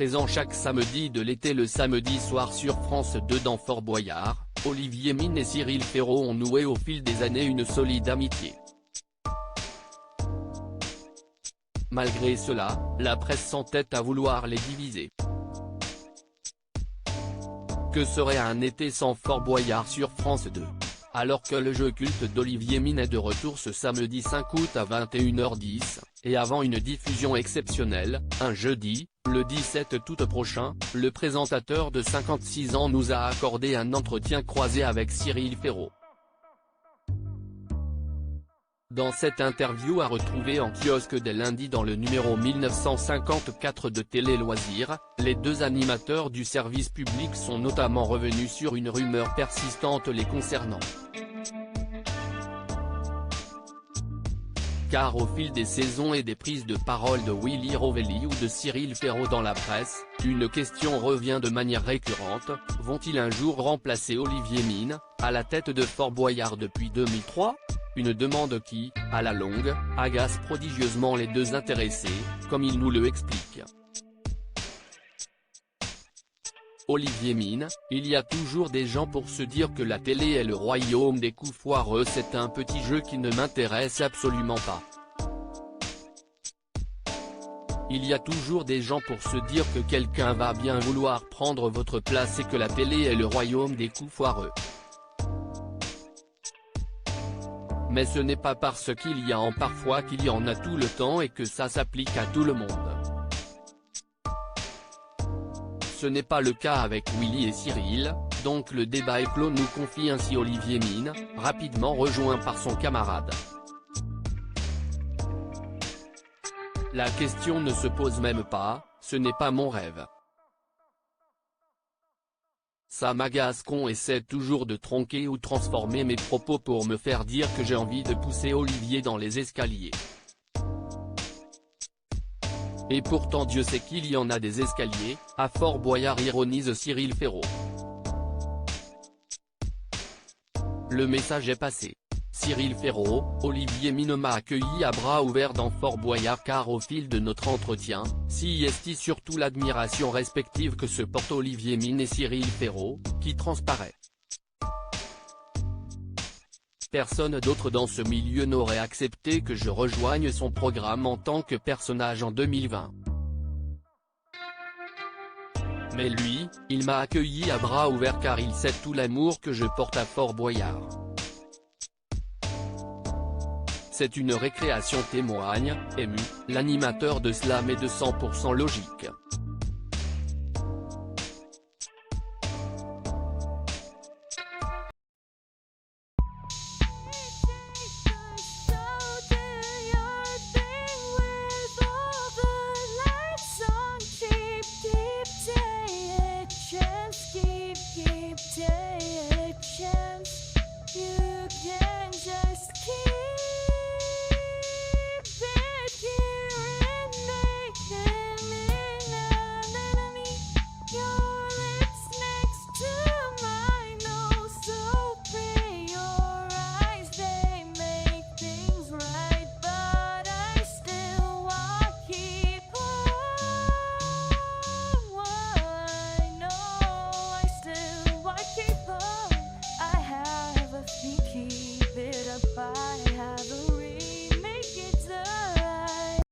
Présent chaque samedi de l'été le samedi soir sur France 2 dans Fort Boyard, Olivier Mine et Cyril Ferraud ont noué au fil des années une solide amitié. Malgré cela, la presse s'entête à vouloir les diviser. Que serait un été sans Fort Boyard sur France 2 ? Alors que le jeu culte d'Olivier Mine est de retour ce samedi 5 août à 21h10, et avant une diffusion exceptionnelle, un jeudi, le 17 août prochain, le présentateur de 56 ans nous a accordé un entretien croisé avec Cyril Ferraud. Dans cette interview à retrouver en kiosque dès lundi dans le numéro 1954 de Télé Loisirs, les deux animateurs du service public sont notamment revenus sur une rumeur persistante les concernant. Car au fil des saisons et des prises de parole de Willy Rovelli ou de Cyril Ferraud dans la presse, une question revient de manière récurrente: vont-ils un jour remplacer Olivier Mine, à la tête de Fort Boyard depuis 2003 ? Une demande qui, à la longue, agace prodigieusement les deux intéressés, comme il nous le explique. Olivier Mine: il y a toujours des gens pour se dire que la télé est le royaume des coups foireux, c'est un petit jeu qui ne m'intéresse absolument pas. Il y a toujours des gens pour se dire que quelqu'un va bien vouloir prendre votre place et que la télé est le royaume des coups foireux. Mais ce n'est pas parce qu'il y en a parfois qu'il y en a tout le temps et que ça s'applique à tout le monde. Ce n'est pas le cas avec Willy et Cyril, donc le débat est clos, nous confie ainsi Olivier Mine, rapidement rejoint par son camarade. La question ne se pose même pas, ce n'est pas mon rêve. Ça m'agace qu'on essaie toujours de tronquer ou transformer mes propos pour me faire dire que j'ai envie de pousser Olivier dans les escaliers. Et pourtant Dieu sait qu'il y en a des escaliers, à Fort Boyard, ironise Cyril Ferraud. Le message est passé. Cyril Ferraud: Olivier Mine m'a accueilli à bras ouverts dans Fort Boyard car au fil de notre entretien, si est surtout l'admiration respective que se portent Olivier Mine et Cyril Ferraud, qui transparaît. Personne d'autre dans ce milieu n'aurait accepté que je rejoigne son programme en tant que personnage en 2020. Mais lui, il m'a accueilli à bras ouverts car il sait tout l'amour que je porte à Fort Boyard. C'est une récréation, témoigne, ému, l'animateur de Slam et de 100% Logique.